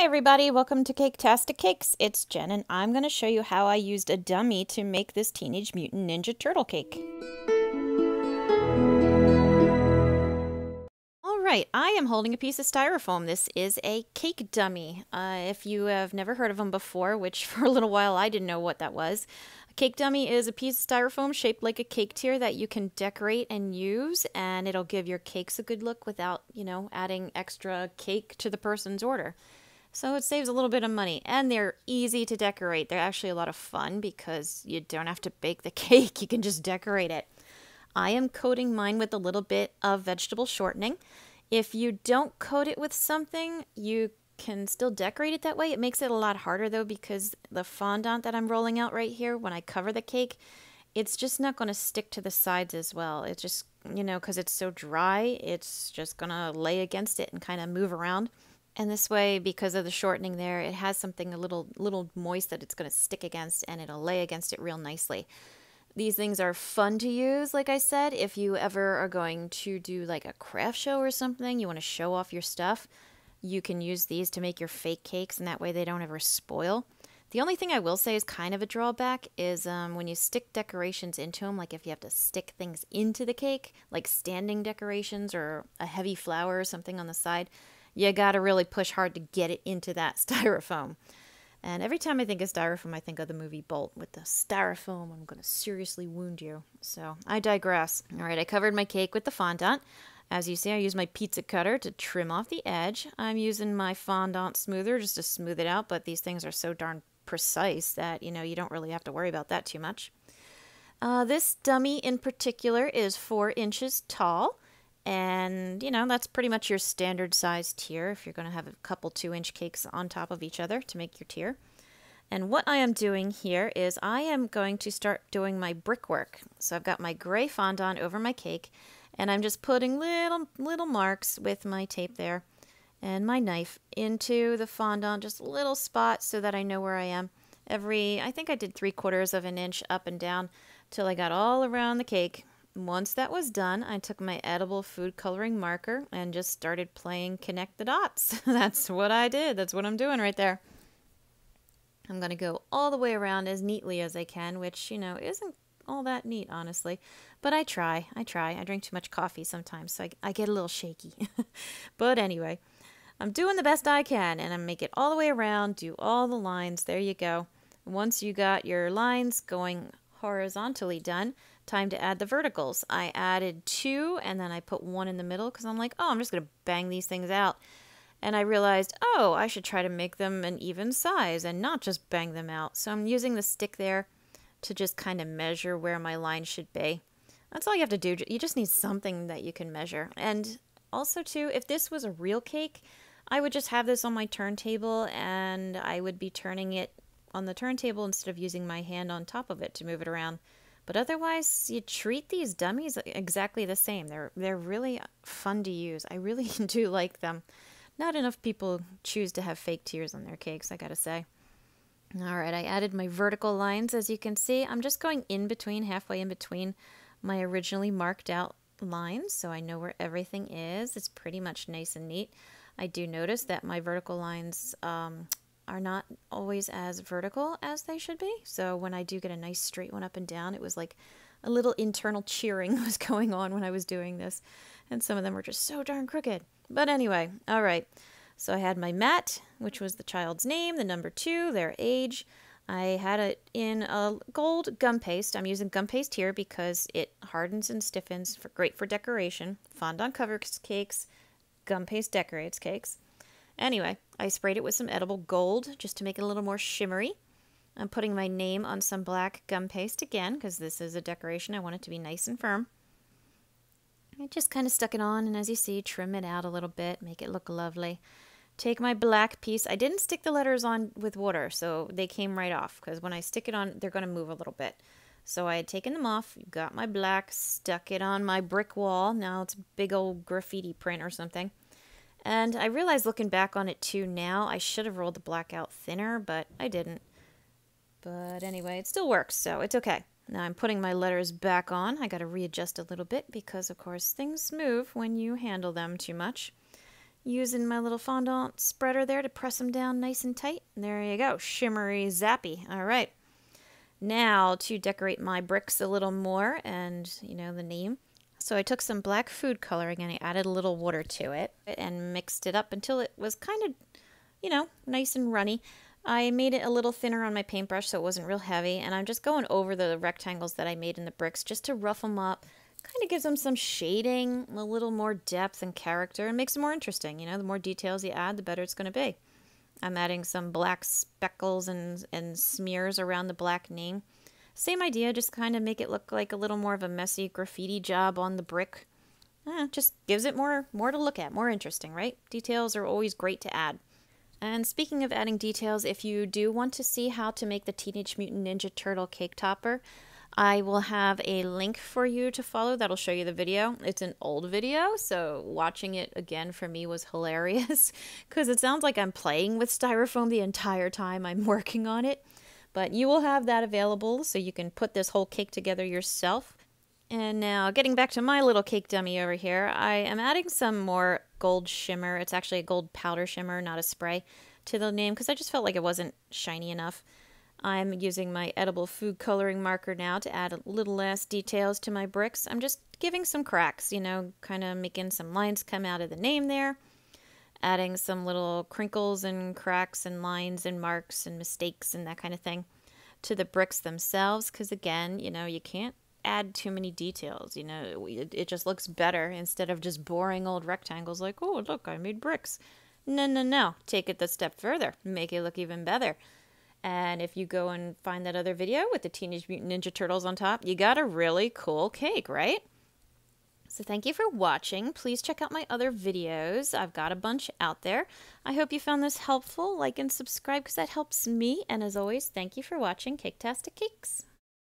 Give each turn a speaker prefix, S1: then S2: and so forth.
S1: everybody, welcome to Caketastic Cakes. It's Jen and I'm going to show you how I used a dummy to make this Teenage Mutant Ninja Turtle cake. Alright, I am holding a piece of styrofoam. This is a cake dummy. If you have never heard of them before, which for a little while I didn't know what that was, a cake dummy is a piece of styrofoam shaped like a cake tier that you can decorate and use, and it'll give your cakes a good look without, adding extra cake to the person's order. So it saves a little bit of money, and they're easy to decorate. They're actually a lot of fun because you don't have to bake the cake, you can just decorate it. I am coating mine with a little bit of vegetable shortening. If you don't coat it with something, you can still decorate it that way. It makes it a lot harder though, because the fondant that I'm rolling out right here, when I cover the cake, it's just not going to stick to the sides as well. It's just, because it's so dry, it's just going to lay against it and kind of move around. And this way, because of the shortening there, it has something a little moist that it's going to stick against, and it'll lay against it real nicely. These things are fun to use, like I said. If you ever are going to do like a craft show or something, you want to show off your stuff, you can use these to make your fake cakes, and that way they don't ever spoil. The only thing I will say is kind of a drawback is when you stick decorations into them, like if you have to stick things into the cake, like standing decorations or a heavy flower or something on the side, you gotta really push hard to get it into that styrofoam. And every time I think of styrofoam, I think of the movie Bolt with the styrofoam. I'm gonna seriously wound you. So I digress. All right, I covered my cake with the fondant. As you see, I use my pizza cutter to trim off the edge. I'm using my fondant smoother just to smooth it out, but these things are so darn precise that, you don't really have to worry about that too much. This dummy in particular is 4 inches tall. And, that's pretty much your standard size tier if you're going to have a couple 2-inch cakes on top of each other to make your tier. And what I am doing here is I am going to start doing my brickwork. So I've got my gray fondant over my cake, and I'm just putting little marks with my tape there and my knife into the fondant, just little spots so that I know where I am. I think I did 3/4 of an inch up and down till I got all around the cake. Once that was done, I took my edible food coloring marker and just started playing connect the dots. That's what I did. That's what I'm doing right there. I'm going to go all the way around as neatly as I can, which, isn't all that neat, honestly. But I try. I drink too much coffee sometimes, so I get a little shaky. But anyway, I'm doing the best I can, and I make it all the way around, do all the lines. There you go. Once you got your lines going horizontally done, time to add the verticals. I added 2 and then I put 1 in the middle because I'm like, oh, I'm just going to bang these things out. And I realized, oh, I should try to make them an even size and not just bang them out. So I'm using the stick there to just kind of measure where my line should be. That's all you have to do. You just need something that you can measure. And also, too, if this was a real cake, I would just have this on my turntable and I would be turning it on the turntable instead of using my hand on top of it to move it around. But otherwise, you treat these dummies exactly the same. They're really fun to use. I really do like them. Not enough people choose to have fake tears on their cakes, I gotta say. All right, I added my vertical lines. As you can see, I'm just going halfway in between my originally marked out lines, so I know where everything is. It's pretty much nice and neat. I do notice that my vertical lines are not always as vertical as they should be. So when I do get a nice straight one up and down, it was like a little internal cheering was going on when I was doing this. And some of them were just so darn crooked. But anyway, all right. So I had my mat, which was the child's name, the number 2, their age. I had it in a gold gum paste. I'm using gum paste here because it hardens and stiffens, great for decoration. Fondant covers cakes, gum paste decorates cakes. Anyway, I sprayed it with some edible gold just to make it a little more shimmery. I'm putting my name on some black gum paste again because this is a decoration. I want it to be nice and firm. I just kind of stuck it on, and as you see, trim it out a little bit, make it look lovely. Take my black piece. I didn't stick the letters on with water, so they came right off because when I stick it on, they're going to move a little bit. So I had taken them off, got my black, stuck it on my brick wall. Now it's a big old graffiti print or something. And I realized looking back on it too now, I should have rolled the black out thinner, but I didn't. But anyway, it still works, so it's okay. Now I'm putting my letters back on. I got to readjust a little bit because, of course, things move when you handle them too much. Using my little fondant spreader there to press them down nice and tight. And there you go, shimmery zappy. All right. Now to decorate my bricks a little more, and you know the name. So I took some black food coloring and I added a little water to it and mixed it up until it was kind of, you know, nice and runny. I made it a little thinner on my paintbrush so it wasn't real heavy, and I'm just going over the rectangles that I made in the bricks just to rough them up. Kind of gives them some shading, a little more depth and character, and makes them more interesting. You know, the more details you add, the better it's going to be. I'm adding some black speckles and smears around the black name. Same idea, just kind of make it look like a little more of a messy graffiti job on the brick. Just gives it more to look at, more interesting, right? Details are always great to add. And speaking of adding details, if you do want to see how to make the Teenage Mutant Ninja Turtle cake topper, I will have a link for you to follow that'll show you the video. It's an old video, so watching it again for me was hilarious because it sounds like I'm playing with styrofoam the entire time I'm working on it. But you will have that available so you can put this whole cake together yourself. And now getting back to my little cake dummy over here, I am adding some more gold shimmer. It's actually a gold powder shimmer, not a spray, to the name because I just felt like it wasn't shiny enough. I'm using my edible food coloring marker now to add a little less details to my bricks. I'm just giving some cracks, you know, kind of making some lines come out of the name there. Adding some little crinkles and cracks and lines and marks and mistakes and that kind of thing to the bricks themselves. Because again, you know, you can't add too many details. You know, it just looks better instead of just boring old rectangles like, oh, look, I made bricks. No. Take it the step further. Make it look even better. And if you go and find that other video with the Teenage Mutant Ninja Turtles on top, you got a really cool cake, right? So thank you for watching. Please check out my other videos. I've got a bunch out there. I hope you found this helpful. Like and subscribe because that helps me. And as always, thank you for watching Caketastic Cakes.